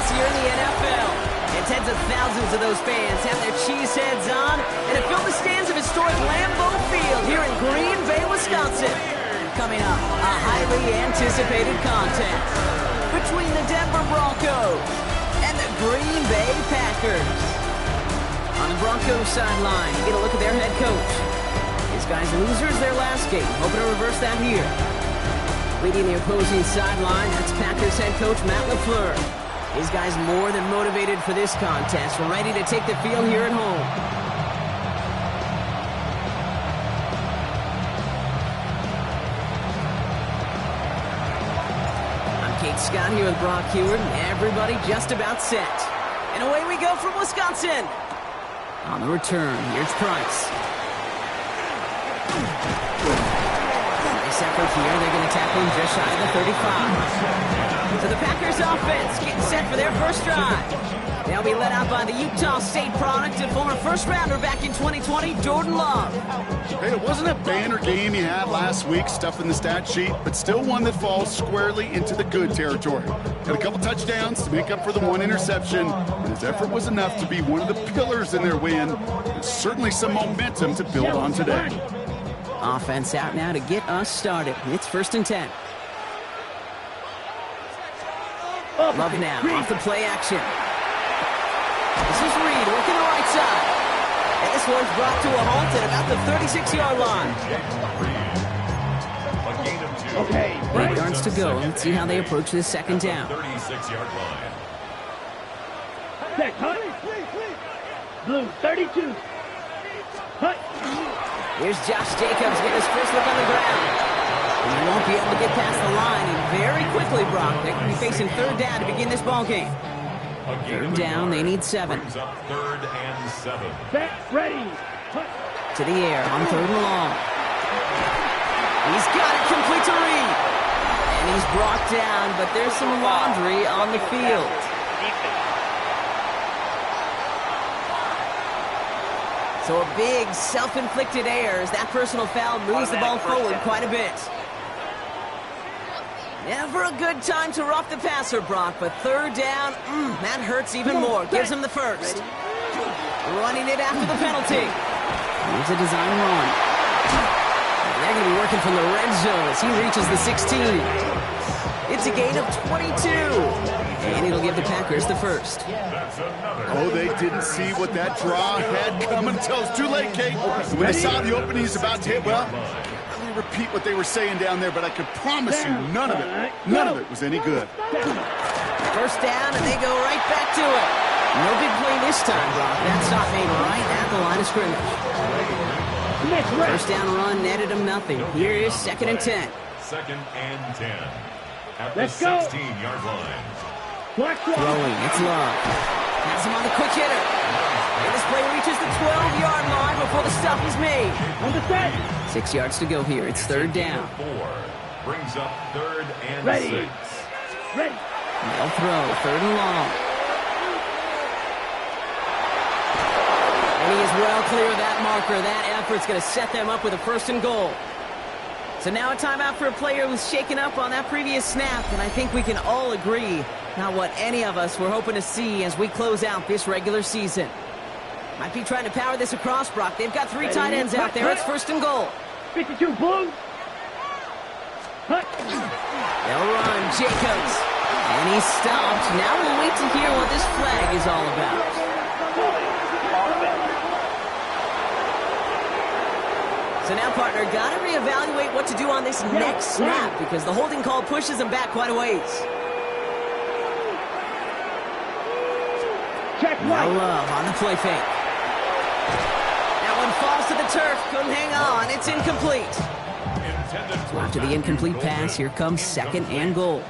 success here in the NFL. And tens of thousands of those fans have their cheese heads on and have filled the stands of historic Lambeau Field here in Green Bay, Wisconsin. Coming up, a highly anticipated contest between the Denver Broncos and the Green Bay Packers. On the Broncos sideline, you get a look at their head coach. His guys losers their last game, hoping to reverse that here. Leading the opposing sideline, that's Packers head coach Matt LaFleur. His guys more than motivated for this contest, ready to take the field here at home. I'm Kate Scott here with Brock Heward, and everybody just about set. And away we go from Wisconsin. On the return, here's Price. Nice effort here. They're going to tackle him just shy of the 35. So the Packers offense getting set for their first drive. They'll be led out by the Utah State product and former first-rounder back in 2020, Jordan Love. Hey, it wasn't a banner game you had last week, stuff in the stat sheet, but still one that falls squarely into the good territory. Had a couple touchdowns to make up for the one interception, and his effort was enough to be one of the pillars in their win. There's certainly some momentum to build on today. Offense out now to get us started. It's 1st and 10. Love now, off the play action. This is Reed working the right side. And this one's brought to a halt at about the 36-yard line. Okay. 8 yards to go. Let's see how they approach this second down. 36-yard line. Set, cut. Blue, 32. Cut. Here's Josh Jacobs getting his first look on the ground. And he won't be able to get past the line. And very quickly, Brock, they could be facing 3rd down to begin this ball game. 3rd down, they need 7. Brings up 3rd and 7. Set, ready. Cut. To the air on 3rd and long. He's got it complete to Reed. And he's brought down, but there's some laundry on the field. So a big self-inflicted error as that personal foul moves the ball forward quite a bit. Never a good time to rough the passer, Brock, but 3rd down, that hurts even more. Gives him the first. Running it after the penalty. Here's a design run. They're going to be working from the red zone as he reaches the 16. It's a gain of 22. And it'll give the Packers the first. Oh, they didn't see what that draw had coming until it's too late, Kate. When they saw the opening he's about to hit, well, I can't really repeat what they were saying down there, but I can promise you none of it was any good. 1st down, and they go right back to it. No big play this time, Brock. That stop made right at the line of scrimmage. 1st down run netted him nothing. Here is 2nd and 10. 2nd and 10. At the Let's go. 16-yard line. Throwing, it's Love. Has him on the quick hitter. And this play reaches the 12-yard line before the stop is made. On the set. 6 yards to go here. It's 3rd down. 4 brings up 3rd and Ready. 6. Ready. They'll throw, 3rd and long. And he is well clear of that marker. That effort's going to set them up with a 1st and goal. So now a timeout for a player who's shaken up on that previous snap, and I think we can all agree not what any of us were hoping to see as we close out this regular season. Might be trying to power this across, Brock. They've got 3 tight ends out there. It's 1st and goal. 52 Blue. Cut. They'll run, Jacobs. And he's stopped. Now we'll wait to hear what this flag is all about. So now, partner, got to reevaluate what to do on this next snap because the holding call pushes him back quite a ways. Check Now right. Love on the play fake. That one falls to the turf. Couldn't hang on. It's incomplete. So after the incomplete pass, here comes 2nd and goal.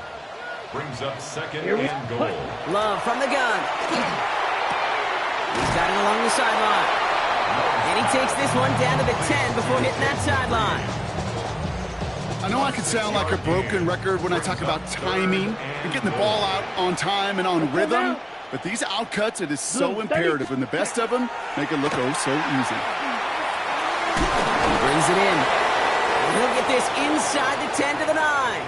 Brings up 2nd and goal. Love from the gun. He's got it along the sideline. And he takes this one down to the 10 before hitting that sideline. I know I can sound like a broken record when I talk about timing and getting the ball out on time and on rhythm, but these outcuts, it is so imperative, and the best of them make it look oh so easy. He brings it in. And he'll get this inside the 10 to the 9.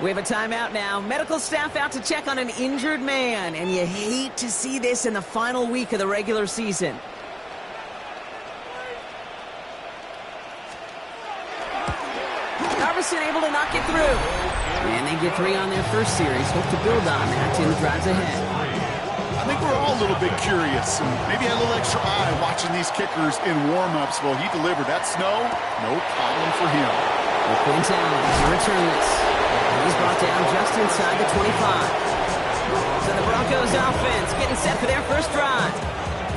We have a timeout now. Medical staff out to check on an injured man, and you hate to see this in the final week of the regular season. Harbison able to not get through. And they get 3 on their first series. Hope to build on that in the drives ahead. I think we're all a little bit curious, and maybe had a little extra eye watching these kickers in warm-ups. Well, he delivered. That snow, no problem for him. Well, Quinn Allen to return this. And he's brought down just inside the 25. So the Broncos offense getting set for their first drive.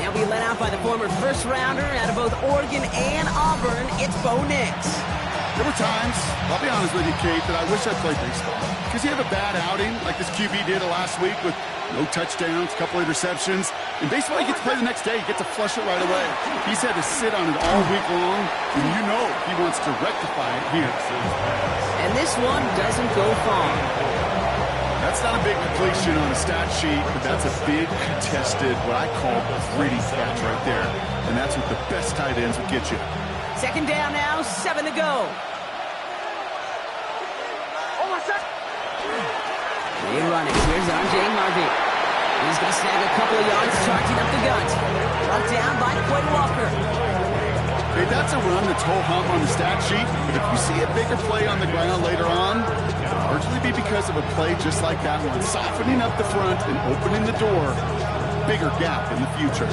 They'll be led out by the former first-rounder out of both Oregon and Auburn. It's Bo Nix. There were times, I'll be honest with you, Kate, that I wish I played baseball. Because you have a bad outing, like this QB did last week with no touchdowns, a couple interceptions. In baseball, you get to play the next day. You get to flush it right away. He's had to sit on it all week long, and you know he wants to rectify it here. And this one doesn't go far. That's not a big completion on a stat sheet, but that's a big contested, what I call gritty catch right there. And that's what the best tight ends will get you. Second down now, 7 to go. They run it. Here's R.J. Harvey. He's going to snag a couple of yards, charging up the gut. Brought down by Quay Walker. Hey, that's a run that's ho-hum on the stat sheet, but if you see a bigger play on the ground later on, it'll largely be because of a play just like that one, softening up the front and opening the door. Bigger gap in the future.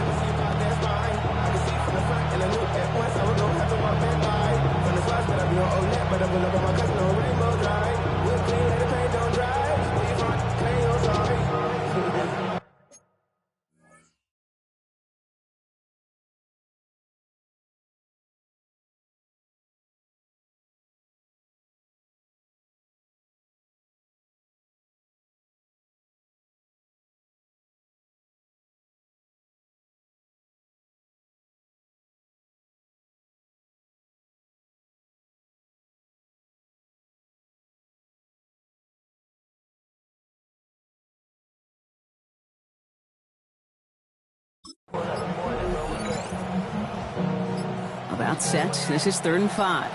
About set. This is 3rd and 5.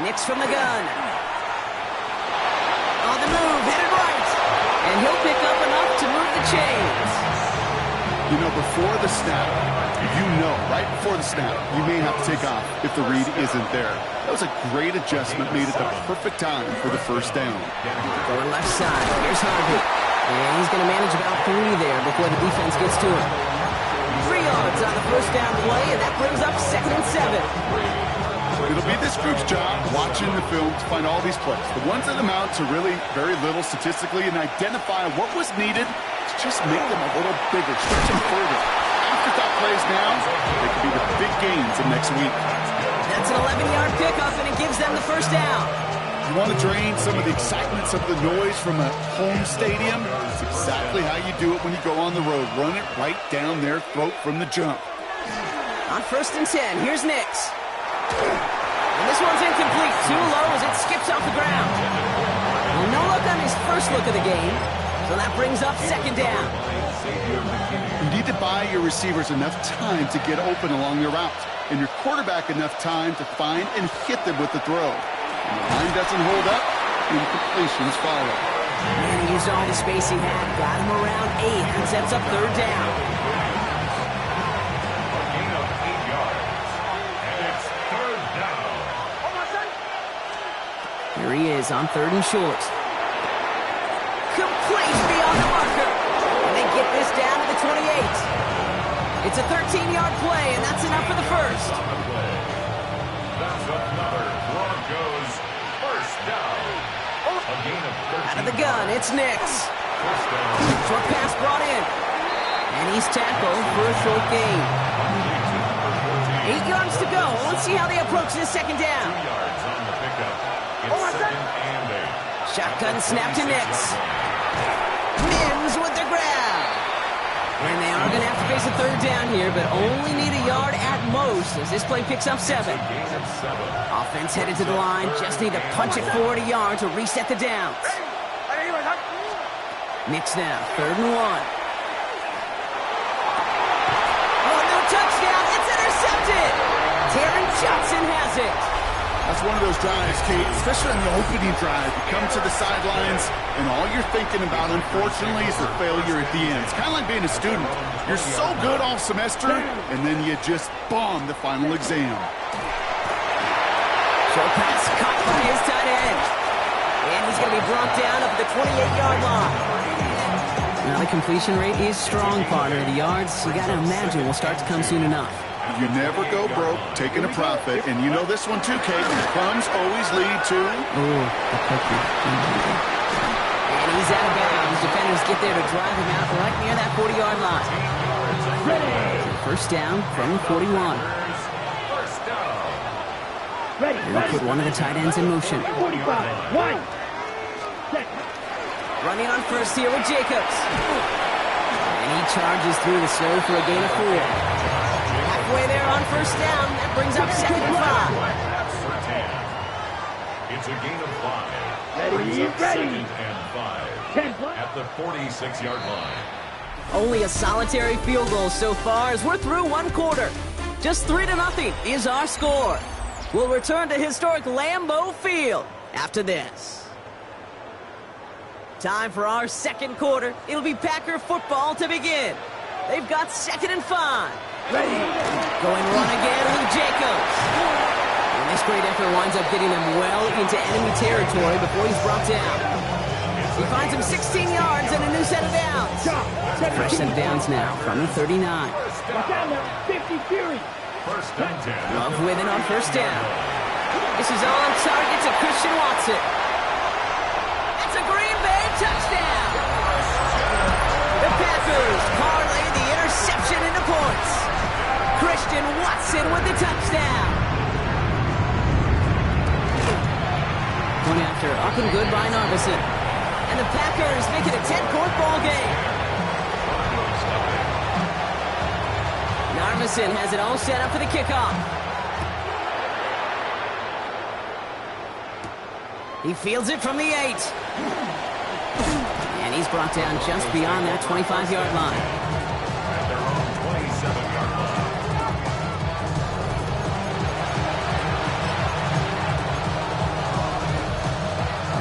Nix from the gun. On the move, headed right. And he'll pick up enough to move the chains. You know, before the snap, right before the snap, you may have to take off if the read isn't there. That was a great adjustment made at the perfect time for the first down. Going left side. Here's Harvey. And he's going to manage about 3 there before the defense gets to him. 3 yards on the first down play, and that brings up 2nd and 7. It'll be this group's job watching the film to find all these plays. The ones that amount to really very little statistically and identify what was needed to just make them a little bigger, stretch them further. Afterthought plays now, they could be the big gains of next week. That's an 11-yard pickup, and it gives them the first down. You want to drain some of the excitement, some of the noise from a home stadium? It's exactly how you do it when you go on the road. Run it right down their throat from the jump. On 1st and 10, here's Nix. And this one's incomplete. Too low as it skips off the ground. Well, no luck on his first look of the game, so that brings up 2nd down. You need to buy your receivers enough time to get open along your route, and your quarterback enough time to find and hit them with the throw. When the line doesn't hold up, incompletions follow. And he used all the space he had. Got him around 8. That sets up 3rd down. Gain of 8 yards. And it's 3rd down. Here he is on 3rd and short. Complete beyond the marker. And they get this down to the 28. It's a 13-yard play, and that's enough for the first. That's another Broncos first down. A gain of 13. Out of the gun, it's Nix. Short pass brought in. And he's tackled for a short gain. 8 yards to go. Let's see how they approach this 2nd down. 2 yards on the pickup. It's 2nd and 8. Shotgun snap to Nix. Nims with the grab. And they are going to have to face a 3rd down here, but only need a yard at most as this play picks up 7. Gain of 7. Offense headed to the line. Just need to punch it forward a yard to reset the downs. Nix now, 3rd and 1. Oh, no touchdown. It's intercepted. Taron Johnson has it. That's one of those drives, Kate, especially on the opening drive. You come to the sidelines, and all you're thinking about, unfortunately, is the failure at the end. It's kind of like being a student. You're so good all semester, and then you just bomb the final exam. Short pass caught by his tight end. And he's going to be brought down up at the 28-yard line. Now, the completion rate is strong, partner. The yards, you got to imagine, will start to come soon enough. You never go broke taking a profit, and you know this one too, Kate. Crumbs always lead to... Ooh, a cookie. And he's out of bounds. Defenders get there to drive him out right near that 40-yard line. First down from 41. Ready. They'll put one of the tight ends in motion. 45. 1. Running on first here with Jacobs. And he charges through the snow for a gain of 4. Halfway there on first down. That brings up 2nd and 5. It's a gain of 5. Ready. 2nd and 5. 10 plus. At the 46-yard line. Only a solitary field goal so far as we're through one quarter. Just 3-0 is our score. We'll return to historic Lambeau Field after this. Time for our second quarter. It'll be Packer football to begin. They've got 2nd and 5. Ready. Going run again with Jacobs. And this great effort winds up getting them well into enemy territory before he's brought down. He finds him 16 yards and a new set of downs. Fresh set of downs now from the 39. Watch out now. 50 Fury. First and 10. Love with it on first down. This is on target to Christian Watson. That's a Green Bay touchdown. The Packers parlay the interception into points. Christian Watson with the touchdown. One after, up and good by Narbison. And the Packers make it a 10-point ball game. Narbison has it all set up for the kickoff. He fields it from the 8. And he's brought down just beyond that 25-yard line. At their own 27-yard line.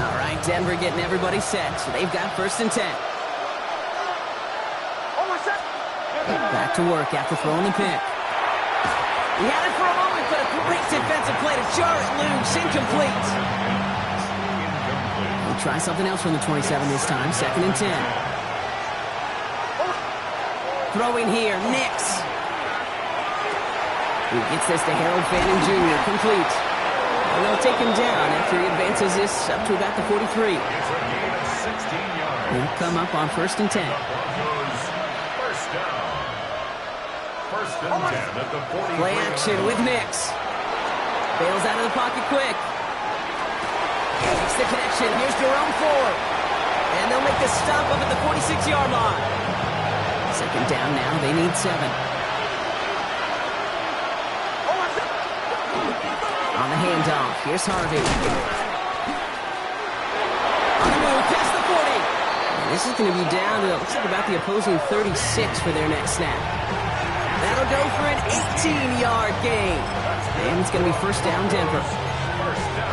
All right, Denver getting everybody set, so they've got 1st and 10. Back to work after throwing the pick. He had it for a moment, but a great defensive play to jar it loose. Incomplete. We'll try something else from the 27 this time. 2nd and 10. Throwing here, Nims. He gets this to Harold Fanning Jr. Complete. And they'll take him down after he advances this up to about the 43. It's a gain of 16 yards. He'll come up on 1st and 10. Broncos, first down. 1st and 10 at the 40. Play action with Nims. Bails out of the pocket quick. Makes the connection. Here's Jerome Ford. And they'll make the stop up at the 46-yard line. 2nd down now. They need 7. On the handoff. Here's Harvey. On the move past the 40. And this is going to be down to, looks like about the opposing 36 for their next snap. That'll go for an 18-yard gain. And it's going to be 1st down Denver.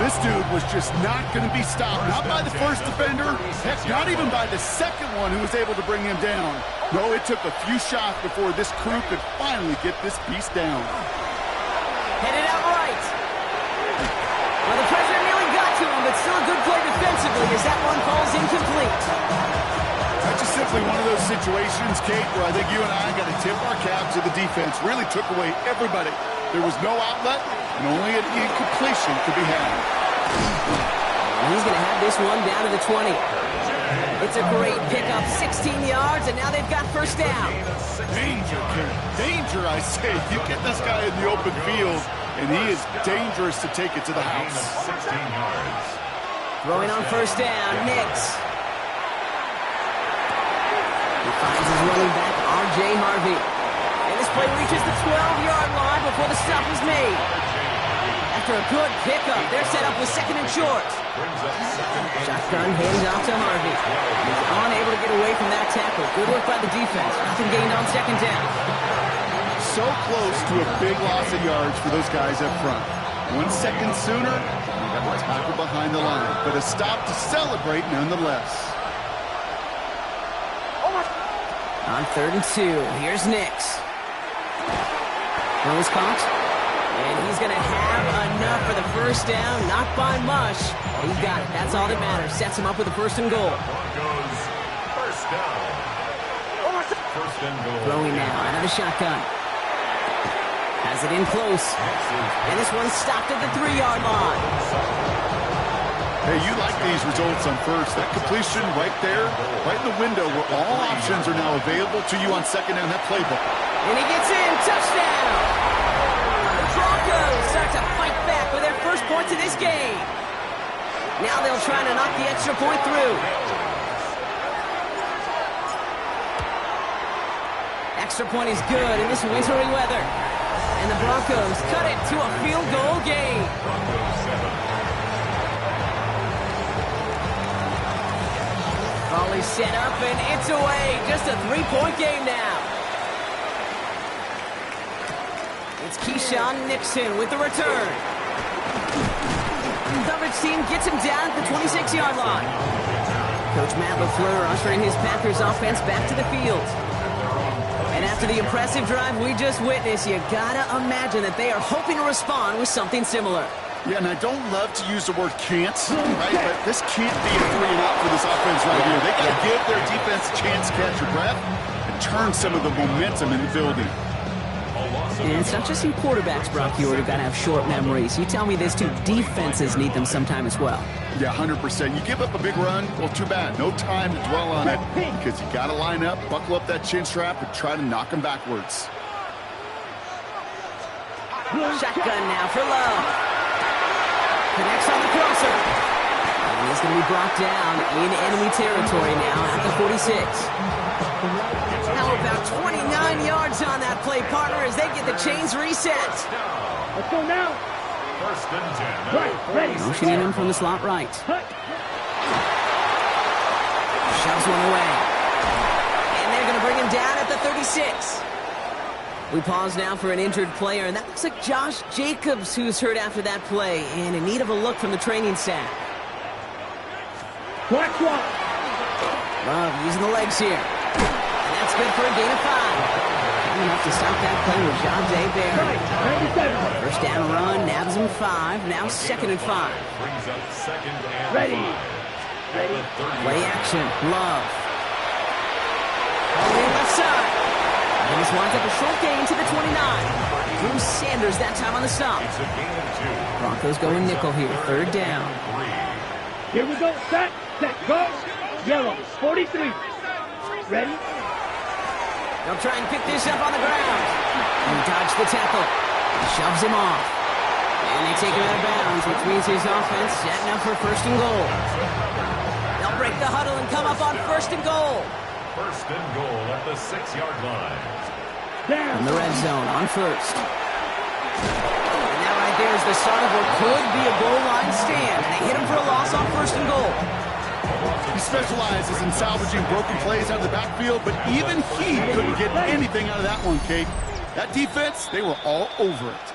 This dude was just not going to be stopped. Not by the first defender. Heck, not even by the second one who was able to bring him down. No, it took a few shots before this crew could finally get this beast down. Headed out right. Well, the pressure nearly got to him, but still a good play defensively as that one falls incomplete. That's just simply one of those situations, Kate, where I think you and I got to tip our cap to the defense. Really took away everybody. There was no outlet, and only an incompletion could be had. And he's going to have this one down to the 20. It's a great pickup, 16 yards, and now they've got 1st down. Danger, Kate. Danger, I say. You get this guy in the open field, and he is dangerous to take it to the Gain house. of 16 yards. Throwing on 1st down, Nims. He finds his running back, R.J. Harvey. And this play reaches the 12-yard line before the stop is made. After a good pickup, they're set up with 2nd and short. Shotgun handoff to Harvey. He's unable to get away from that tackle. Good work by the defense. Nothing gained on 2nd down. So close to a big loss of yards for those guys up front. 1 second sooner, they got the tackle behind the line. But a stop to celebrate nonetheless. On 3rd and 2, here's Nims. Throws caught. And he's going to have enough for the first down. Not by much. He got it. That's all that matters. Sets him up with a 1st and goal. Broncos, first down. 1st and goal. Throwing now out of the shotgun. Has it in close. And this one's stopped at the 3-yard line. Hey, you like these results on first. That completion right there, right in the window where all options are now available to you on second down, that playbook. And he gets in. Touchdown! The Broncos start to fight back with their first points of this game. Now they'll try to knock the extra point through. Extra point is good in this wintry weather. And the Broncos cut it to a field goal game. Volley set up and it's away. Just a 3-point game now. It's Keyshawn Nixon with the return. Coverage team gets him down at the 26-yard line. Coach Matt LaFleur ushering his Packers offense back to the field. And after the impressive drive we just witnessed, you gotta imagine that they are hoping to respond with something similar. Yeah, and I don't love to use the word can't, right? But this can't be a 3-and-out for this offense right here. They got to give their defense a chance to catch their breath and turn some of the momentum in the building. And it's not just in quarterbacks, Brock, who got to have short memories. You tell me this too, defenses need them sometime as well. Yeah, 100%. You give up a big run, well, too bad. No time to dwell on it because you got to line up, buckle up that chin strap, and try to knock them backwards. Shotgun now for Love. Connects on the crosser. And he's going to be brought down in enemy territory now at the 46. How about 29 yards on that play, partner, as they get the chains reset. Let's go now. 1st and 10. Right, ready. Motioning him from the slot right. Shoves one away. And they're going to bring him down at the 36. We pause now for an injured player, and that looks like Josh Jacobs, who's hurt after that play, and in need of a look from the training staff. Black one. Love using the legs here. And that's good for a gain of 5. Not enough to stop that play with Jahdae Barry. 97. First down run, nabs him 5, now 2nd and 5. Brings up 2nd and Ready. 5. Ready. Play action, Love. On the left side. And this winds up a short gain to the 29. Drew Sanders that time on the stop. It's a gain of 2. Broncos going nickel here, 3rd down. Here we go. Set, go. Yellow, 43. Ready? They'll try and pick this up on the ground. He dodged the tackle. Shoves him off. And they take him out of bounds, which means his offense setting up for 1st and goal. They'll break the huddle and come up on 1st and goal. 1st and goal at the 6-yard line. In the red zone on 1st. And that right there is the start of what could be a goal line stand. And they hit him for a loss on 1st and goal. He specializes in salvaging broken plays out of the backfield, but even he couldn't get anything out of that one, Kate. That defense, they were all over it.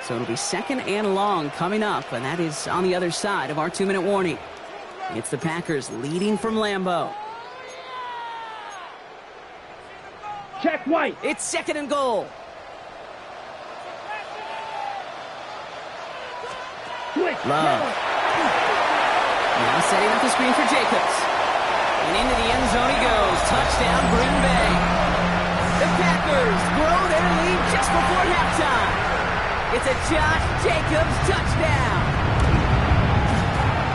So it'll be 2nd and long coming up, and that is on the other side of our 2-minute warning. It's the Packers leading from Lambeau. Check White. It's 2nd and goal. Switch. Love. Now setting up the screen for Jacobs. And into the end zone he goes. Touchdown, Green Bay. The Packers grow their lead just before halftime. It's a Josh Jacobs touchdown.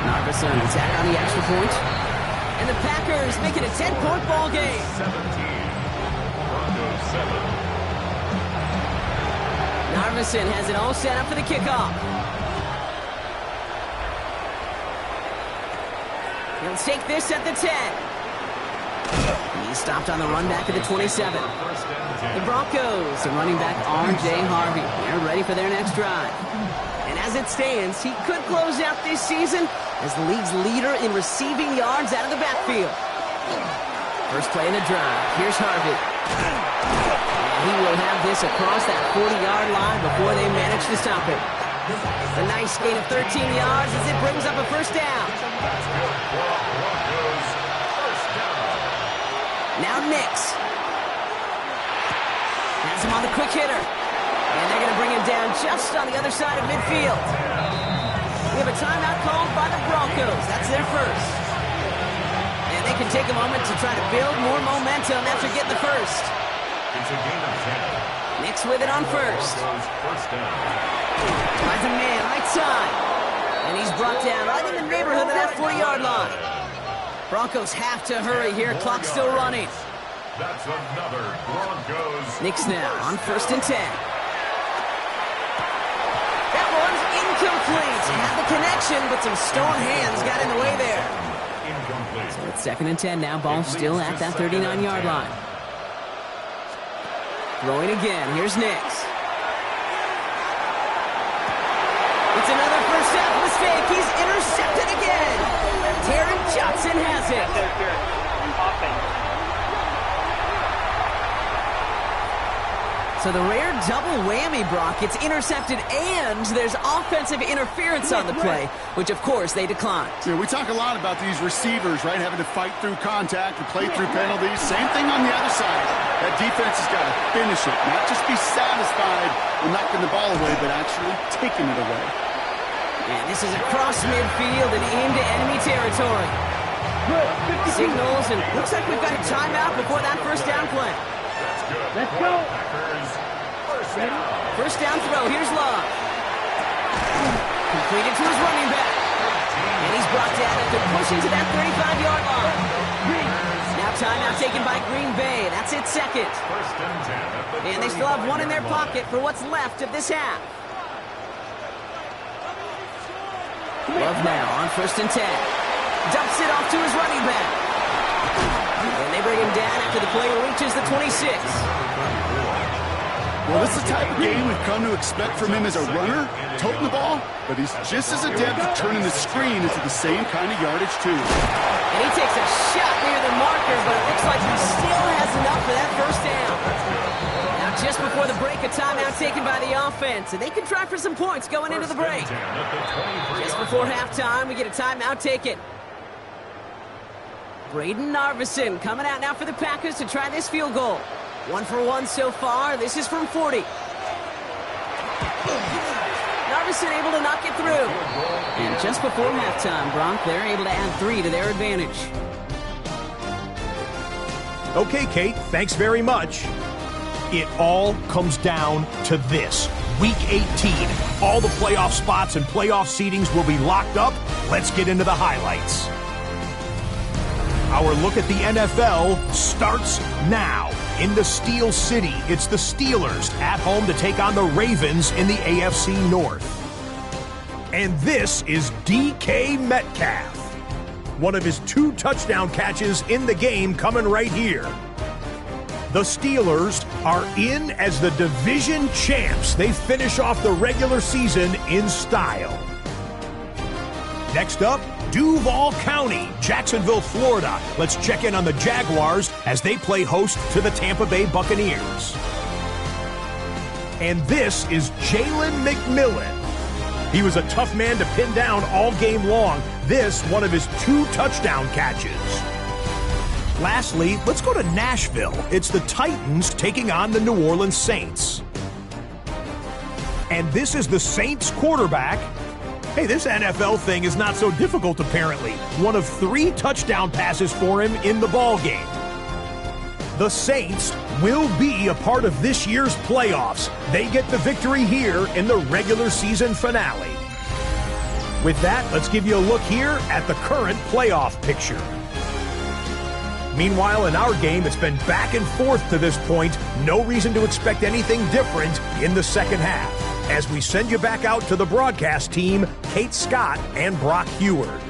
Narvison attack on the extra point. And the Packers make it a 10-point ball game. 17. Broncos 7. Narvison has it all set up for the kickoff. He'll take this at the 10. He's stopped on the run back at the 27. The Broncos and running back R.J. Harvey. They're ready for their next drive. And as it stands, he could close out this season as the league's leader in receiving yards out of the backfield. First play in the drive. Here's Harvey. And he will have this across that 40-yard line before they manage to stop it. A nice gain of 13 yards as it brings up a first down. That's good for a Broncos first down. Now Nims. Has him on the quick hitter. And they're going to bring him down just on the other side of midfield. We have a timeout called by the Broncos. That's their first. And they can take a moment to try to build more momentum after getting the first. It's a gain of 10. Nims with it on first. Broncos first down. Finds a man, right side. And he's brought down right in the neighborhood of that 40-yard line. Broncos have to hurry here. Clock still running. That's another Broncos. Nims now on 1st and 10. That one's incomplete. Had the connection, but some stone hands got in the way there. Incomplete. So it's 2nd and 10 now. Ball still at that 39-yard line. Throwing again. Here's Nims. It's another first down mistake. He's intercepted again. Taron Johnson has it. So the rare double whammy, Brock. It's intercepted and there's offensive interference on the play, which of course they declined. Yeah, we talk a lot about these receivers, right, having to fight through contact and play through penalties. Same thing on the other side. That defense has got to finish it, not just be satisfied with knocking the ball away, but actually taking it away. And this is across midfield and into enemy territory. Signals, and looks like we've got a timeout before that first down play. Let's go. Packers first down. First down throw. Here's Love. Completed to his running back. And he's brought down after pushing to that 35-yard line. Now timeout taken by Green Bay. That's its second. First and 10. And they still have one in their pocket for what's left of this half. Love now on 1st and 10. Dumps it off to his running back. And they bring him down after the play reaches the 26. Well, this is the type of game we've come to expect from him as a runner, toting the ball, but he's just as adept at turning the screen into the same kind of yardage, too. And he takes a shot near the marker, but it looks like he still has enough for that first down. Now, just before the break, a timeout taken by the offense, and they can try for some points going into the break. Just before halftime, we get a timeout taken. Braden Narveson coming out now for the Packers to try this field goal. 1 for 1 so far. This is from 40. Narveson able to knock it through. And just before halftime, Bronk, they're able to add 3 to their advantage. Okay, Kate, thanks very much. It all comes down to this. Week 18. All the playoff spots and playoff seedings will be locked up. Let's get into the highlights. Our look at the NFL starts now. In the Steel City, it's the Steelers at home to take on the Ravens in the AFC North. And this is DK Metcalf. One of his 2 touchdown catches in the game coming right here. The Steelers are in as the division champs. They finish off the regular season in style. Next up, Duval County, Jacksonville, Florida. Let's check in on the Jaguars as they play host to the Tampa Bay Buccaneers. And this is Jalen McMillan. He was a tough man to pin down all game long. This, one of his 2 touchdown catches. Lastly, let's go to Nashville. It's the Titans taking on the New Orleans Saints. And this is the Saints quarterback. Hey, this NFL thing is not so difficult, apparently. 1 of 3 touchdown passes for him in the ball game. The Saints will be a part of this year's playoffs. They get the victory here in the regular season finale. With that, let's give you a look here at the current playoff picture. Meanwhile, in our game, it's been back and forth to this point. No reason to expect anything different in the second half. As we send you back out to the broadcast team, Kate Scott and Brock Heward.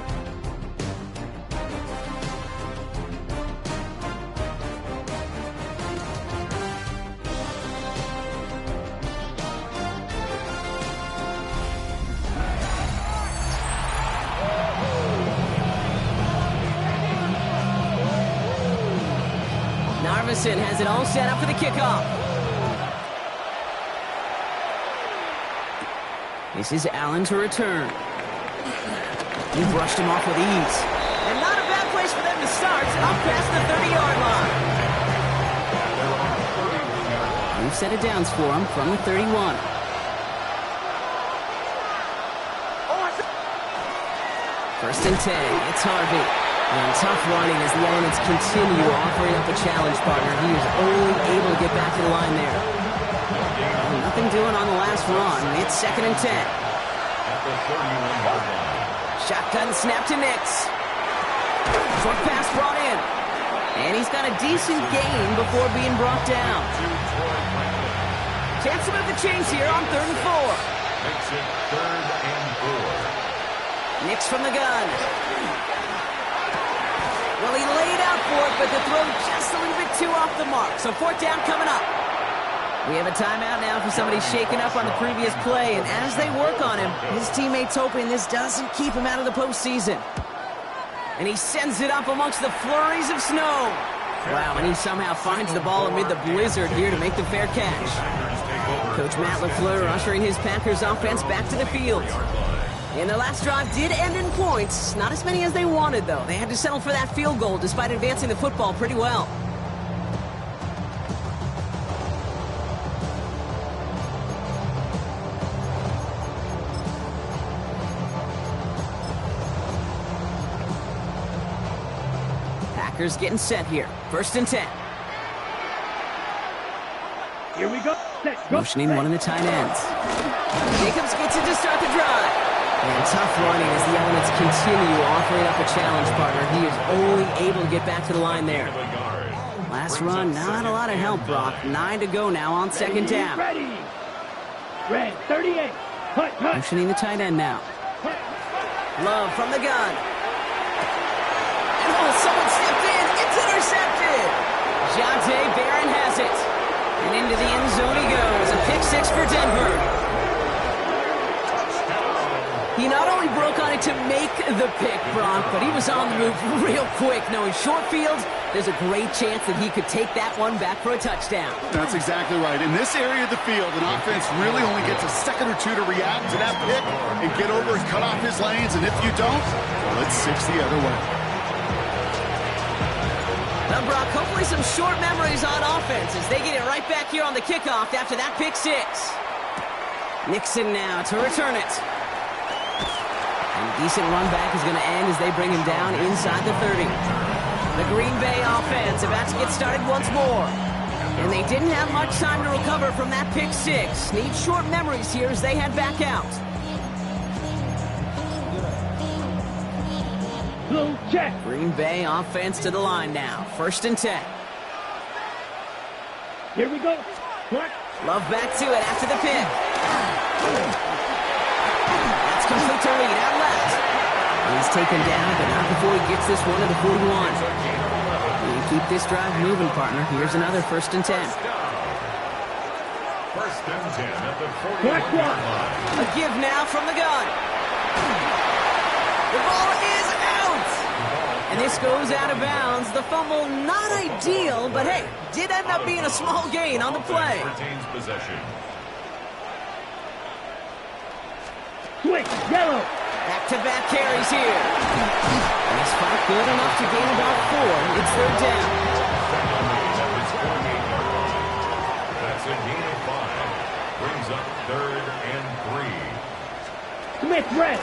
Narveson has it all set up for the kickoff. This is Allen to return. He brushed him off with ease. And not a bad place for them to start, up past the 30-yard line. We've set it downs for him from the 31. First and 10, it's Harvey. And tough running as the elements continue offering up a challenge partner. He is only able to get back to the line there. And nothing doing on the last run. It's 2nd and 10. Shotgun snap to Nix. Short pass brought in. And he's got a decent gain before being brought down. Chance to move the chains here on 3rd and 4. Makes it 3rd and 4. Nix from the gun. Well, he laid out for it, but the throw just a little bit too off the mark. So 4th down coming up. We have a timeout now for somebody shaken up on the previous play, and as they work on him, his teammates hoping this doesn't keep him out of the postseason. And he sends it up amongst the flurries of snow. Wow, and he somehow finds the ball amid the blizzard here to make the fair catch. Coach Matt LaFleur ushering his Packers offense back to the field. And their last drive did end in points. Not as many as they wanted, though. They had to settle for that field goal despite advancing the football pretty well. Packers getting set here. 1st and 10. Here we go. Set, go. Motioning one of the tight ends. Jacobs gets it to start the drive. And tough running as the elements continue offering up a challenge partner. He is only able to get back to the line there. Last run, not a lot of help, Brock. 9 to go now on 2nd down. Ready. Red 38. Hut, hut. Motioning the tight end now. Love from the gun. And oh, someone stepped in. It's intercepted. Jonte Barron has it. And into the end zone he goes. A pick 6 for Denver. He not only broke on it to make the pick, Bronk, but he was on the move real quick. Knowing short field, there's a great chance that he could take that one back for a touchdown. That's exactly right. In this area of the field, an offense really only gets a second or two to react to that pick and get over and cut off his lanes. And if you don't, well, it's 6 the other way. Now, Brock, hopefully some short memories on offense as they get it right back here on the kickoff after that pick 6. Nixon now to return it. And a decent run back is going to end as they bring him down inside the 30. The Green Bay offense about to get started once more. And they didn't have much time to recover from that pick 6. Need short memories here as they head back out. Blue check. Green Bay offense to the line now. 1st and 10. Here we go. What? Love back to it after the pick. That's complete to Reed out left. He's taken down, but not before he gets this one to the 41. You keep this drive moving, partner. Here's another 1st and 10. 1st and 10 at the 41-yard line. A give now from the gun. The ball is out. And this goes out of bounds. The fumble not ideal, but hey, did end up being a small gain on the play. Retains possession. Switch. Yellow. Back-to-back carries here. And this fight good enough to gain about 4. It's 3rd down. That's a gain of 5. Brings up 3rd and 3. Smith red.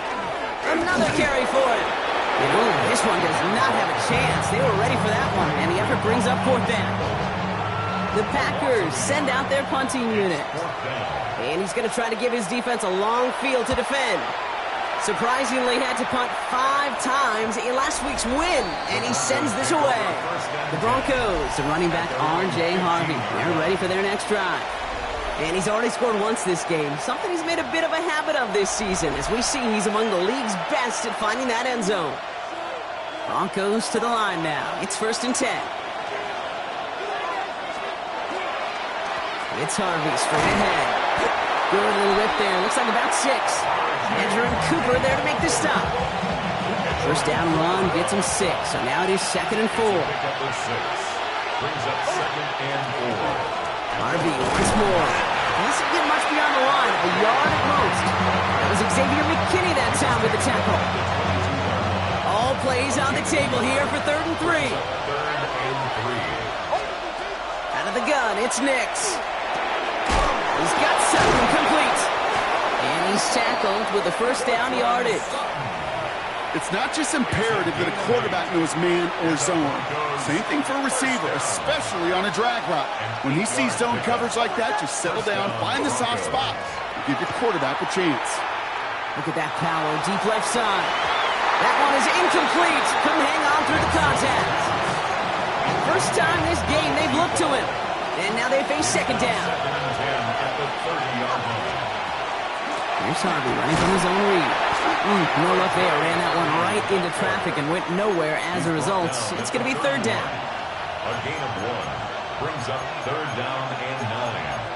Another carry for him. You know, this one does not have a chance. They were ready for that one, and the effort brings up 4th down. The Packers send out their punting unit. And he's going to try to give his defense a long field to defend. Surprisingly had to punt 5 times in last week's win, and he sends this away. The Broncos, the running back R.J. Harvey, they're ready for their next drive. And he's already scored once this game, something he's made a bit of a habit of this season. As we see, he's among the league's best at finding that end zone. Broncos to the line now. It's 1st and 10. It's Harvey straight ahead. Good little whip there. Looks like about 6. Andrew and Cooper there to make the stop. 1st down run gets him 6. So now it is 2nd and 4. Pick up the 6. Brings up 2nd and 4. Harvey once more. Doesn't get much beyond the line. A yard at most. was Xavier McKinney that time with the tackle. All plays on the table here for 3rd and 3. Third and 3. Out of the gun, it's Nix. He's got Sutton complete. And he's tackled with a first down yardage. It's not just imperative that a quarterback knows man or zone. Same thing for a receiver, especially on a drag route. When he sees zone coverage like that, just settle down, find the soft spot, and give your quarterback a chance. Look at that power, deep left side. That one is incomplete. Couldn't hang on through the contact. First time this game they've looked to him. And now they face second down. At the 30-yard line. Here's Harvey running from his own read. No luck there. Ran that one right into traffic and went nowhere as a result. It's going to be 3rd down. A gain of 1 brings up 3rd down and 9.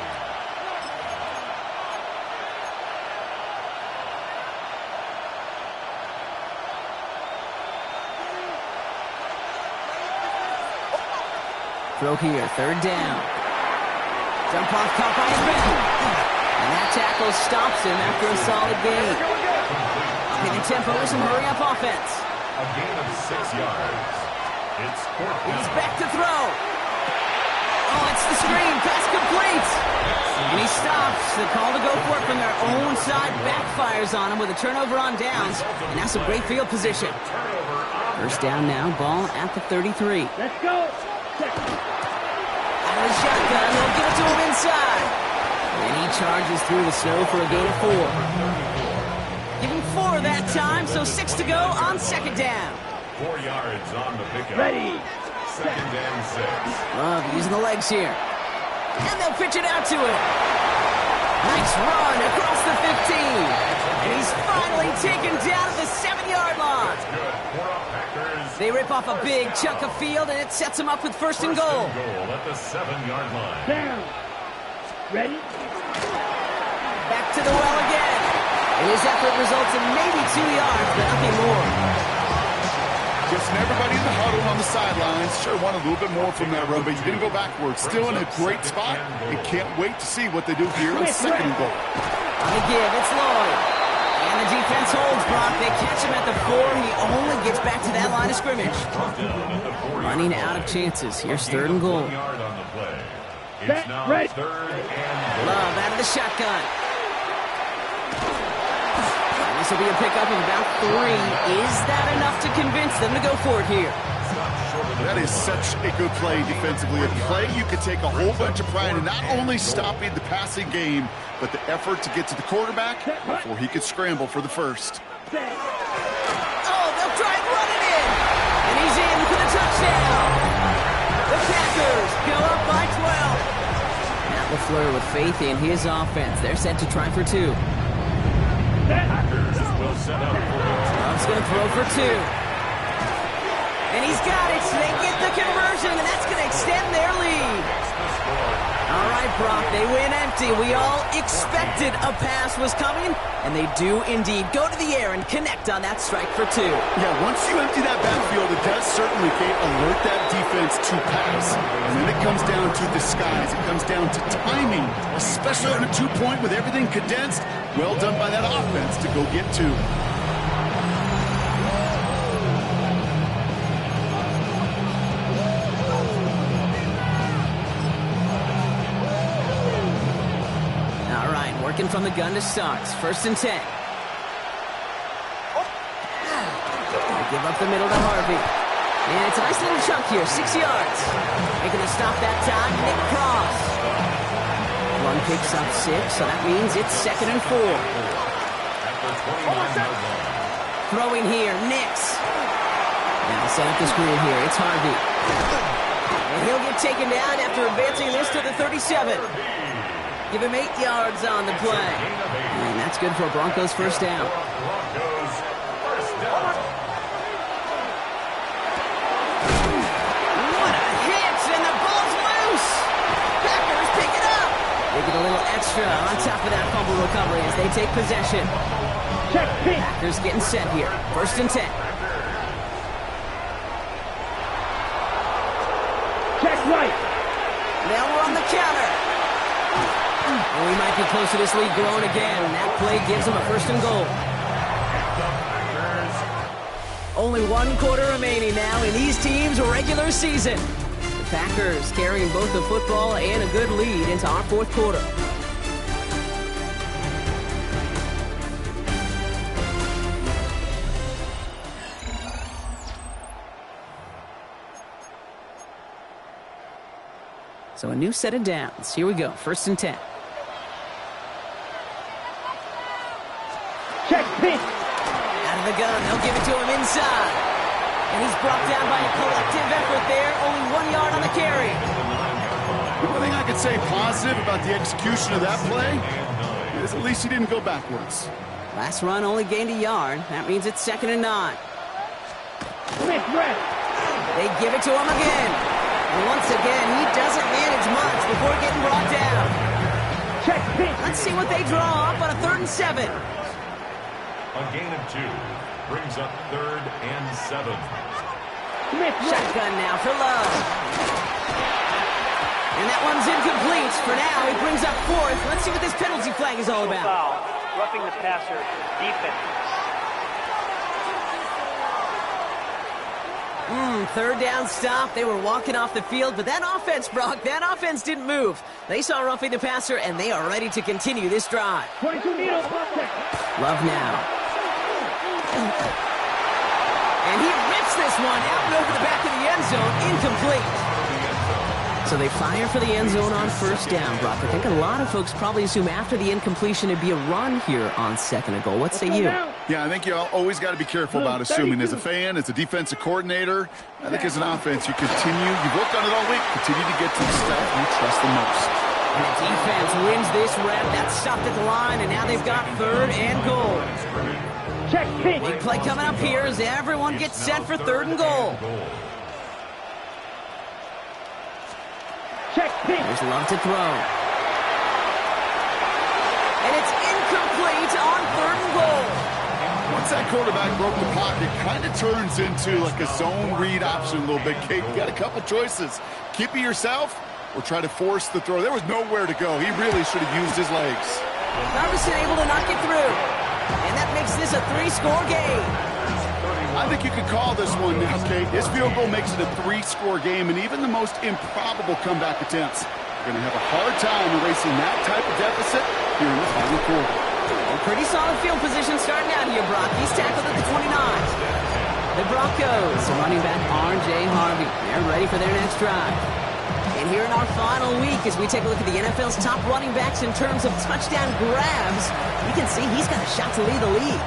Throw here, 3rd down. Jump off, caught by his man. And that tackle stops him after a solid gain. Upping the tempo with some hurry-up offense. A gain of 6 yards. It's 4th down. He's back to throw. Oh, it's the screen. Pass complete. And he stops. The call to go for it from their own side backfires on him with a turnover on downs. And that's some great field position. First down now, ball at the 33. Let's go. Out of the shotgun, they'll give it to him inside. And he charges through the snow for a gain of 4. Give him 4 that time, so 6 to go on second down. 4 yards on the pickup. Ready. 2nd and 6. Love using the legs here. And they'll pitch it out to him. Nice run across the 15. And he's finally taken down at the 7-yard line. Good. Packers. They rip off a big chunk of field, and it sets him up with first and goal. Goal at the 7-yard line. Down. Ready. Back to the well again. And his effort results in maybe 2 yards, but nothing more. Just everybody in the huddle on the sidelines. Sure want a little bit more from that run, but you didn't go backwards. Still in a great spot, and can't wait to see what they do here on 2nd and goal. On the give, it's Lloyd. And the defense holds Brock. They catch him at the 4. He only gets back to that line of scrimmage. Running out of chances. Here's 3rd and goal. 1 yard on the play. It's now Right. 3rd and goal. Love out of the shotgun. And this will be a pickup of about 3. Is that enough to convince them to go for it here? That is such a good play defensively. A play you could take a whole bunch of pride in not only stopping the passing game, but the effort to get to the quarterback before he could scramble for the first. Oh, they'll try and run it in. And he's in for the touchdown. The Packers go up by 12. Matt LaFleur with faith in his offense. They're set to try for 2. Packers will set up for it. Love's going to throw for 2. And he's got it. They get the conversion, and that's going to extend their lead. All right, Brock, they win empty. We all expected a pass was coming, and they do indeed go to the air and connect on that strike for 2. Yeah, once you empty that backfield, it does certainly alert that defense to pass. And then it comes down to disguise. It comes down to timing, especially on a 2-point with everything condensed. Well done by that offense to go get 2. Working from the gun to start. 1st and 10. They give up the middle to Harvey. And it's a nice little chunk here, 6 yards. Making a stop that time, Nick Cross. One picks up 6, so that means it's 2nd and 4. Throwing here, Nix. Now set up the screen here, it's Harvey. And he'll get taken down after advancing this to the 37. Give him 8 yards on the play. And that's good for a Broncos first down. Broncos first down. What a hit, and the ball's loose. Packers pick it up. They get a little extra on top of that fumble recovery as they take possession. Check pitch. Packers getting set here. 1st and 10. Check right. Now we're on the counter. And we might be close to this lead growing again. That play gives them a 1st and goal. Only 1 quarter remaining now in these teams' regular season. The Packers carrying both the football and a good lead into our 4th quarter. So a new set of downs. Here we go. 1st and 10. Check pitch. Out of the gun. They'll give it to him inside. And he's brought down by a collective effort there. Only 1 yard on the carry. The only thing I could say positive about the execution of that play is at least he didn't go backwards. Last run only gained a yard. That means it's 2nd and 9. Misread. They give it to him again. And once again, he doesn't manage much before getting brought down. Check pitch. Let's see what they draw up on a 3rd and 7. A gain of 2 brings up 3rd and 7. Misread. Shotgun now for Love. And that one's incomplete. For now, he brings up 4th. Let's see what this penalty flag is all about. Foul. Roughing the passer. Defense. 3rd down stop. They were walking off the field, but that offense, Brock, that offense didn't move. They saw roughing the passer, and they are ready to continue this drive. 22 needle contact. Love now. And he rips this one out and over the back of the end zone. Incomplete. So they fire for the end zone on 1st down, Brock. I think a lot of folks probably assume after the incompletion it'd be a run here on 2nd and goal. What say you? Yeah, I think you always got to be careful about assuming. As a fan, as a defensive coordinator, I think as an offense, you worked on it all week, continue to get to the stuff you trust the most. The defense wins this rep. That's stopped at the line, and now they've got 3rd and goal. Check pitch. Big play coming up here as everyone gets set for 3rd and goal. Check pitch. There's Love to throw. And it's incomplete on 3rd and goal. Once that quarterback broke the pocket, kind of turns into like a zone read option a little bit, Kate. You got a couple choices. Keep it yourself or try to force the throw. There was nowhere to go. He really should have used his legs. Harbison able to knock it through. And that makes this a 3-score game. I think you could call this one now, Kate. His field goal makes it a 3-score game, and even the most improbable comeback attempts are going to have a hard time erasing that type of deficit here in the final quarter. A pretty solid field position starting out here, Brock. He's tackled at the 29. The Broncos, running back R.J. Harvey. They're ready for their next drive. And here in our final week, as we take a look at the NFL's top running backs in terms of touchdown grabs, you can see he's got a shot to lead the league.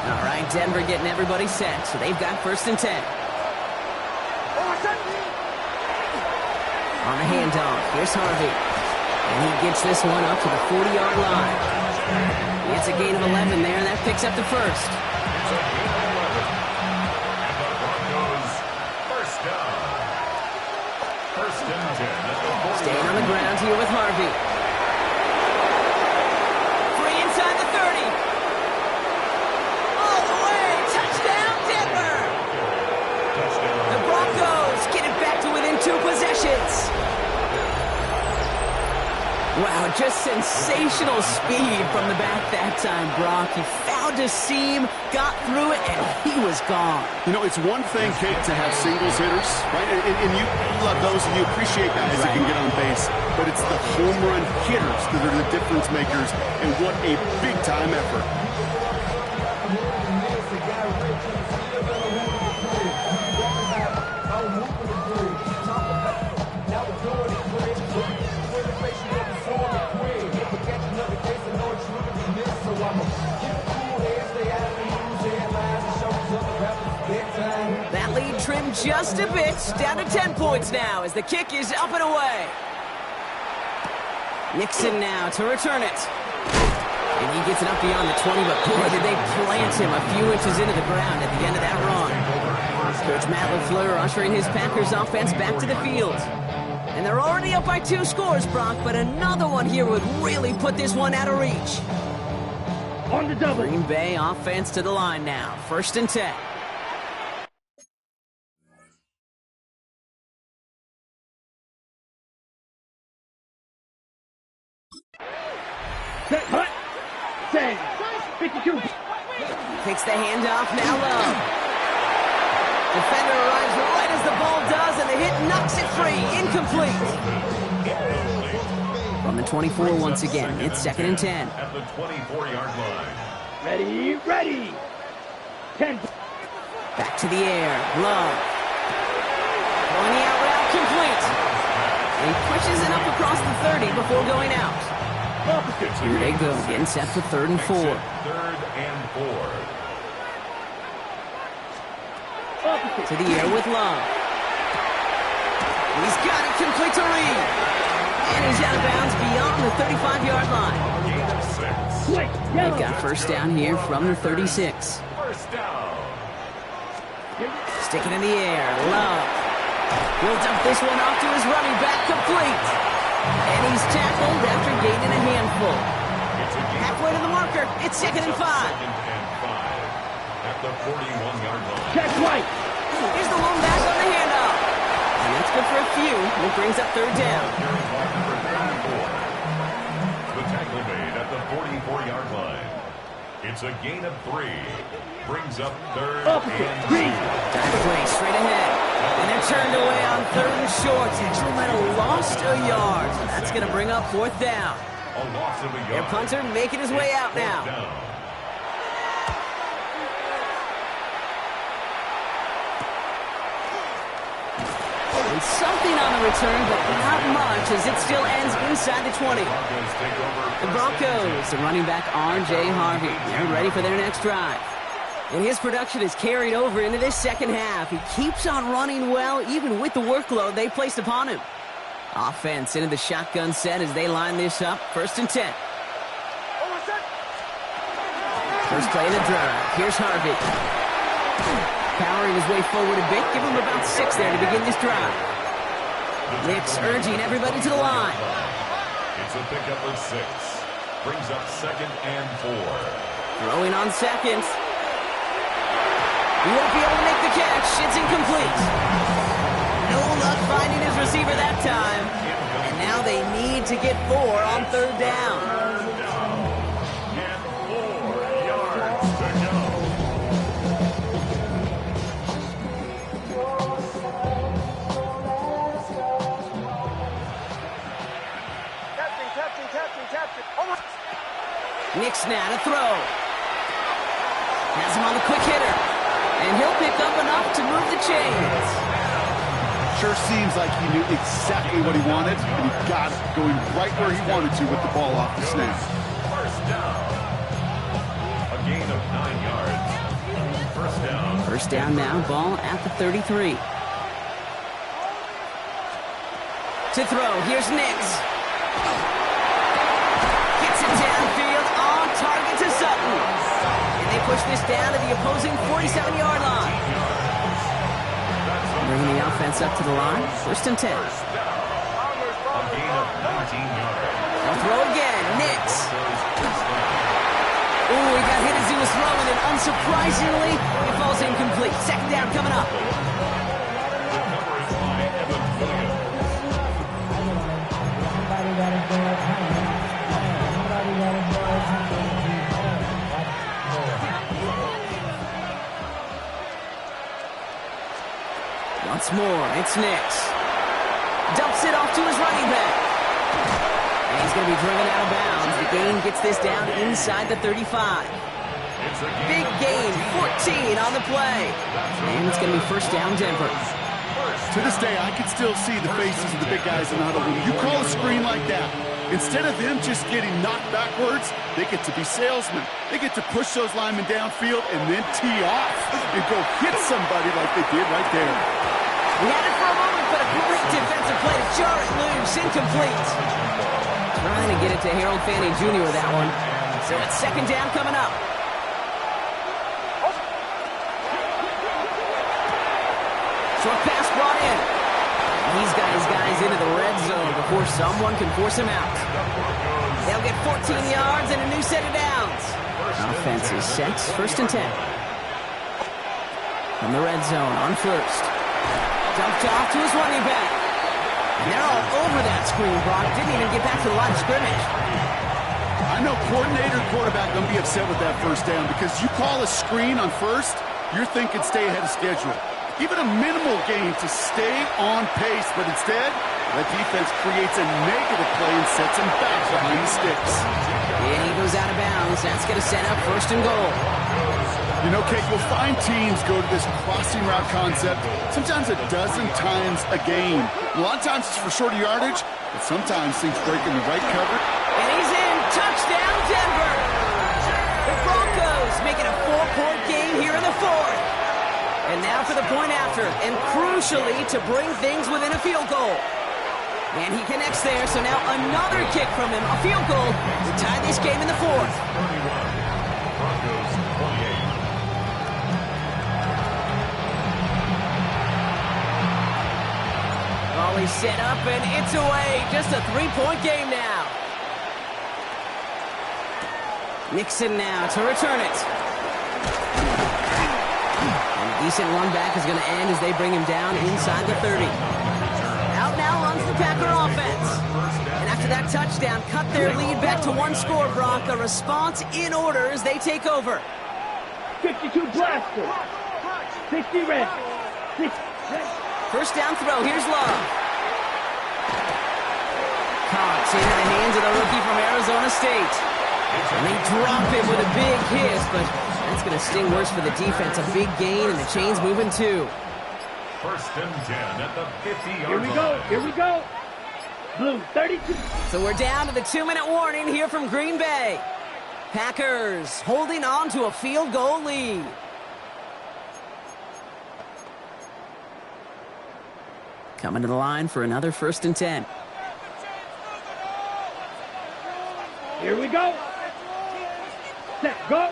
All right, Denver getting everybody set, so they've got 1st and 10. On the handoff, here's Harvey. And he gets this one up to the 40-yard line. It's a gain of 11 there, and that picks up the 1st. Staying on the ground here with Harvey. Free inside the 30. All the way. Touchdown, Denver. The Broncos get it back to within 2 possessions. Wow, just sensational speed from the back that time, Brock. He found a seam, got through it, and he was gone. You know, it's one thing, Kate, to have singles hitters, right? And you love those, and you appreciate guys that can get on base. But it's the home run hitters that are the difference makers, and what a big-time effort. That lead trimmed just a bit, down to 10 points now as the kick is up and away. Nixon now to return it. And he gets it up beyond the 20, but boy, did they plant him a few inches into the ground at the end of that run. Coach Matt LaFleur ushering his Packers offense back to the field. And they're already up by 2 scores, Brock, but another one here would really put this one out of reach. On the double. Green Bay offense to the line now. 1st and 10. Set, hut. 10. 52. Takes the handoff, now Love. Defender arrives right as the ball does, and the hit knocks it free. Incomplete. From the 24 once again, it's 2nd and 10. At the 24-yard line. Ready, ready. 10. Back to the air, Love. Throwing the out route complete. And he pushes it up across the 30 before going out. Here they go, getting set for 3rd and 4. 3rd and 4. To the air with Love. He's got it complete to Reed. And he's out of bounds beyond the 35-yard line. Gain of 6. They've got first down here from the 36. First down. Stick it in the air, Love. He'll dump this one off to his running back, complete. And he's tackled after gaining a handful. Halfway to the marker, it's 2nd and 5. 2nd and 5. At the 41-yard line. Check right. Here's the lone back on the handoff. And that's good for a few. It brings up 3rd down. Carry ball number 34. The tackle made at the 44-yard line. It's a gain of 3. Brings up 3rd and 2. Dive play straight ahead. And they're turned away on 3rd and short. Sacramento lost a yard. That's going to bring up 4th down. A loss of a yard. Their punter making his way out now. And something on the return, but not much, as it still ends inside the 20. The Broncos, the running back R.J. Harvey. They're ready for their next drive. And his production is carried over into this second half. He keeps on running well, even with the workload they placed upon him. Offense into the shotgun set as they line this up. 1st and 10. First play of the drive. Here's Harvey. Powering his way forward a bit. Give him about 6 there to begin this drive. Nims urging everybody to the line. It's a pickup of 6. Brings up 2nd and 4. Throwing on 2nd. He won't be able to make the catch. It's incomplete. No luck finding his receiver that time. And now they need to get 4 on 3rd down. And 4 yards to go. Nims now to throw. Has him on the quick hitter. And he'll pick up enough to move the chains. Sure seems like he knew exactly what he wanted, and he got it, going right where he wanted to with the ball off the snap. First down. A gain of 9 yards. First down. First down now, ball at the 33. To throw, here's Nims. Gets it downfield, on target to Sutton. And they push this down to the opposing 47-yard line. Bringing the offense up to the line, 1st and 10. A gain of 19 yards. They'll throw again, Nims. Ooh, he got hit as he was throwing, and unsurprisingly, it falls incomplete. 2nd down coming up. The cover is by Evan Williams. Once more, it's Nims. Dumps it off to his running back. And he's going to be driven out of bounds. The gain gets this down inside the 35. Big gain, 14 on the play. And it's going to be first down, Denver. To this day, I can still see the faces of the big guys in the huddle. When you call a screen like that, instead of them just getting knocked backwards, they get to be salesmen. They get to push those linemen downfield and then tee off and go hit somebody like they did right there. He had it for a moment, but a great defensive play to jar it loose, incomplete. Trying to get it to Harold Fanning Jr. with that one. So it's 2nd down coming up. Short pass brought in. He's got his guys into the red zone before someone can force him out. They'll get 14 yards and a new set of downs. Offense is set, 1st and 10. From the red zone on 1st. Dumped off to his running back. And they're all over that that screen, Brock. Didn't even get back to the line of scrimmage. I know coordinator and quarterback going to be upset with that first down because you call a screen on first, you're thinking stay ahead of schedule. Even a minimal gain to stay on pace, but instead, that defense creates a negative play and sets him back behind the sticks. And he goes out of bounds. That's going to set up 1st and goal. You know, Kate, we'll find teams go to this crossing route concept sometimes a dozen times a game. A lot of times it's for shorter yardage, but sometimes things break in the right cover. And he's in. Touchdown, Denver. The Broncos making a 4-point game here in the 4th. And now for the point after, and crucially to bring things within a field goal. And he connects there, so now another kick from him, a field goal to tie this game in the 4th. Broncos 28. Volley set up, and it's away. Just a 3-point game now. Nixon now to return it. And a decent run back is going to end as they bring him down inside the 30. Out now runs the Packer offense. And after that touchdown, cut their lead back to 1 score, Brock. A response in order as they take over. 52 blaster. 60 red. 60 red. First down throw. Here's Love. Caught into the hands of the rookie from Arizona State. And they drop him with a big hit, but that's going to sting worse for the defense. A big gain, and the chain's moving too. 1st and 10 at the 50-yard line. Here we go. Here we go. Blue 32. So we're down to the 2-minute warning here from Green Bay. Packers holding on to a field goal lead. Coming to the line for another 1st and 10. Here we go. Set, go.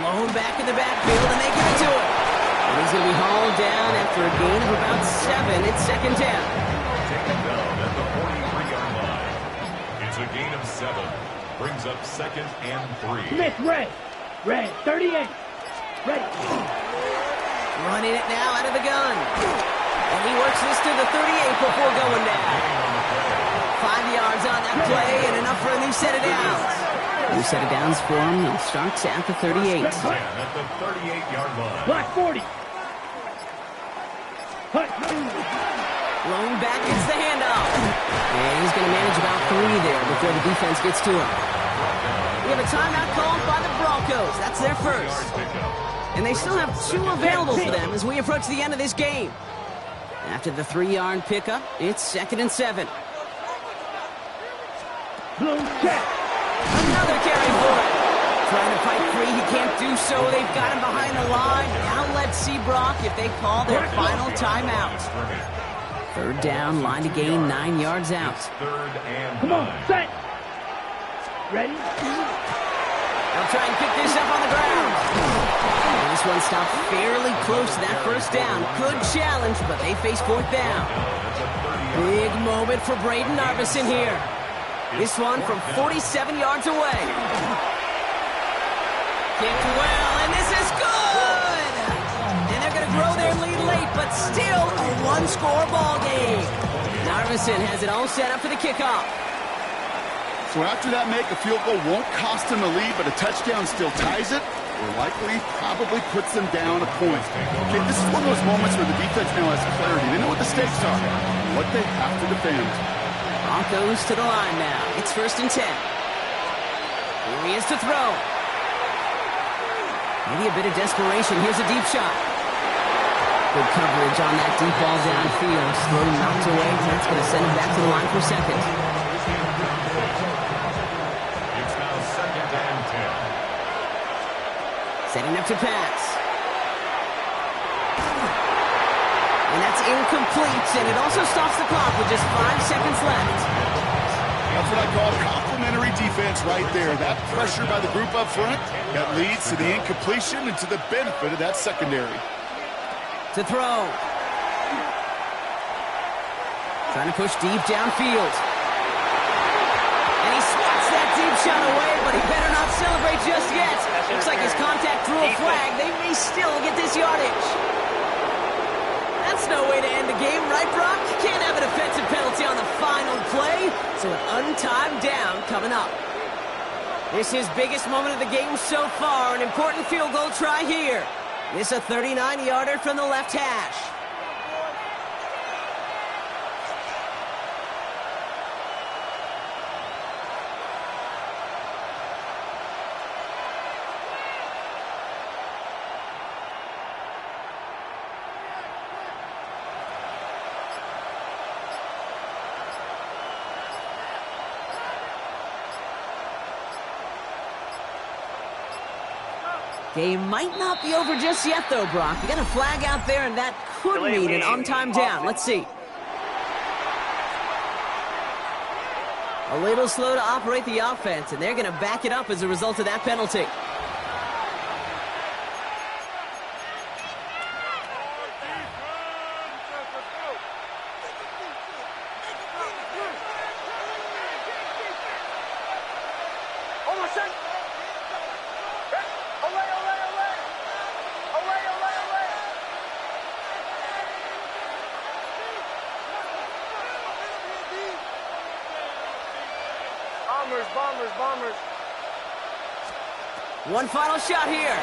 Blown back in the backfield, and they give it to him. And he's going to be hauled down after a gain of about 7. It's 2nd down. Taken down at the 43-yard line. It's a gain of 7. Brings up 2nd and 3. Smith, red. Red, 38. Ready. Running it now out of the gun. And he works this to the 38 before going down. 5 yards on that play and enough for a new set of downs. New set of downs for him. He starts at the 38. At the 38-yard line. Black 40. Blown back gets the handoff. And he's going to manage about 3 there before the defense gets to him. We have a timeout called by the Broncos. That's their first. And they still have 2 available for them as we approach the end of this game. After the 3-yard pickup, it's 2nd and 7. Blue check. Another carry for it. Trying to fight free, he can't do so. They've got him behind the line. Now let's see, Brock, if they call their final timeout. 3rd down, line to gain 9 yards out. 3rd and 9. Come on, set. Ready? They'll try and pick this up on the ground. And this one stopped fairly close to that 1st down. Good challenge, but they face 4th down. Big moment for Braden Narvison here. This one from 47 yards away. Kicked well, and this is good! And they're going to grow their lead late, but still a 1-score ball game. Narvison has it all set up for the kickoff. So after that make, a field goal won't cost them a lead, but a touchdown still ties it, or likely probably puts them down a point. Okay, this is one of those moments where the defense now has clarity. They know what the stakes are, what they have to defend. Broncos to the line now. It's 1st and 10. Here he is to throw. Maybe a bit of desperation. Here's a deep shot. Good coverage on that deep ball downfield. Slow knocked away. That's going to send him back to the line for 2nd. It's now 2nd and 10. Setting up to pass. And that's incomplete, and it also stops the clock with just 5 seconds left. That's what I call complimentary defense right there. That pressure by the group up front, that leads to the incompletion and to the benefit of that secondary. To throw. Trying to push deep downfield. And he swats that deep shot away, but he better not celebrate just yet. Looks like his contact drew a flag. They may still get this yardage. That's no way to end the game, right, Brock? You can't have an offensive penalty on the final play, so an untimed down coming up. This is his biggest moment of the game so far, an important field goal try here. This a 39-yarder from the left hash. Game might not be over just yet, though, Brock. You got a flag out there, and that could mean an on-time down. Let's see. A little slow to operate the offense, and they're going to back it up as a result of that penalty. Bombers. One final shot here.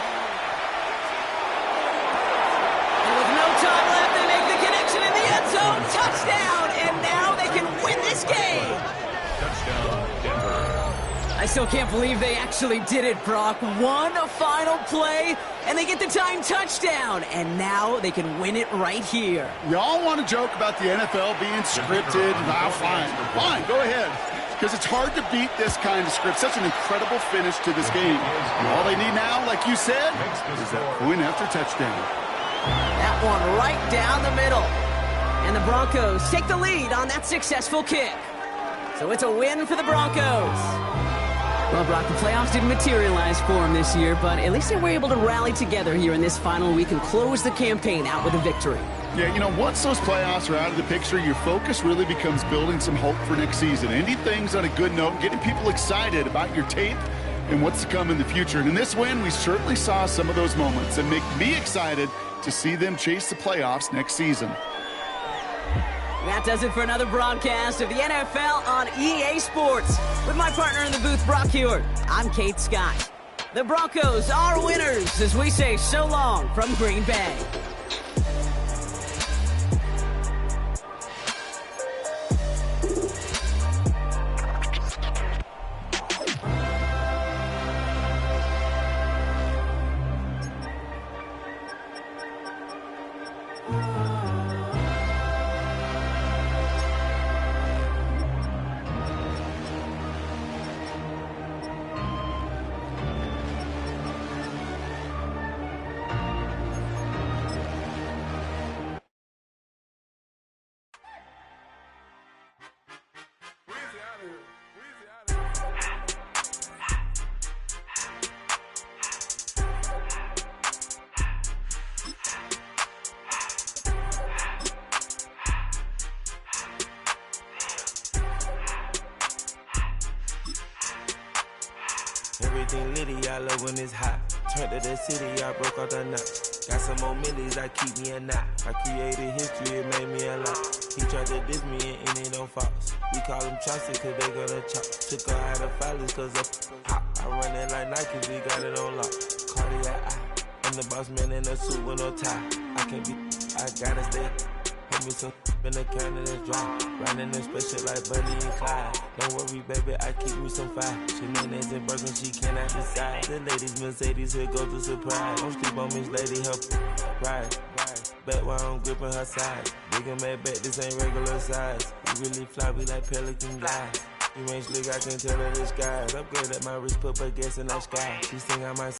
And with no time left, they make the connection in the end zone. Touchdown! And now they can win this game. Touchdown, Denver. I still can't believe they actually did it, Brock. One final play, and they get the tying touchdown. And now they can win it right here. Y'all want to joke about the NFL being scripted? Nah, fine, go ahead. Because it's hard to beat this kind of script. Such an incredible finish to this game. All they need now, like you said, is that point after touchdown. That one right down the middle. And the Broncos take the lead on that successful kick. So it's a win for the Broncos. Well, Brock, the playoffs didn't materialize for them this year, but at least they were able to rally together here in this final week and close the campaign out with a victory. Yeah, you know, once those playoffs are out of the picture, your focus really becomes building some hope for next season. Ending things on a good note, getting people excited about your tape and what's to come in the future. And in this win, we certainly saw some of those moments that make me excited to see them chase the playoffs next season. That does it for another broadcast of the NFL on EA Sports. With my partner in the booth, Brock Hewitt, I'm Kate Scott. The Broncos are winners as we say so long from Green Bay. Everything litty, I love when it's hot. Turned to the city, I broke out the knot. Got some more millies, I keep me a knot. I created history, it made me a lot. He tried to diss me and it don't false. We call them Chaucer cause they gonna chop. Took her out of filers cause of hot. I run it like Nike, we got it on lock. Cardiac eye. I'm the boss man in a suit with no tie. I can't be, I gotta stay. Hold me some in the counter that's dry. Riding in special like Bunny and Clyde. Don't worry, baby, I keep me some fire. She mayonnaise and burger, she cannot decide. The ladies Mercedes, here go to surprise. Don't sleep on Miss Lady, help ride. Back while I'm gripping her side. Big and mad back, this ain't regular size. We really fly, we like pelican guys. You ain't slick, I can tell her the skies. Upgrade at my wrist, put her gas in the sky. She think I might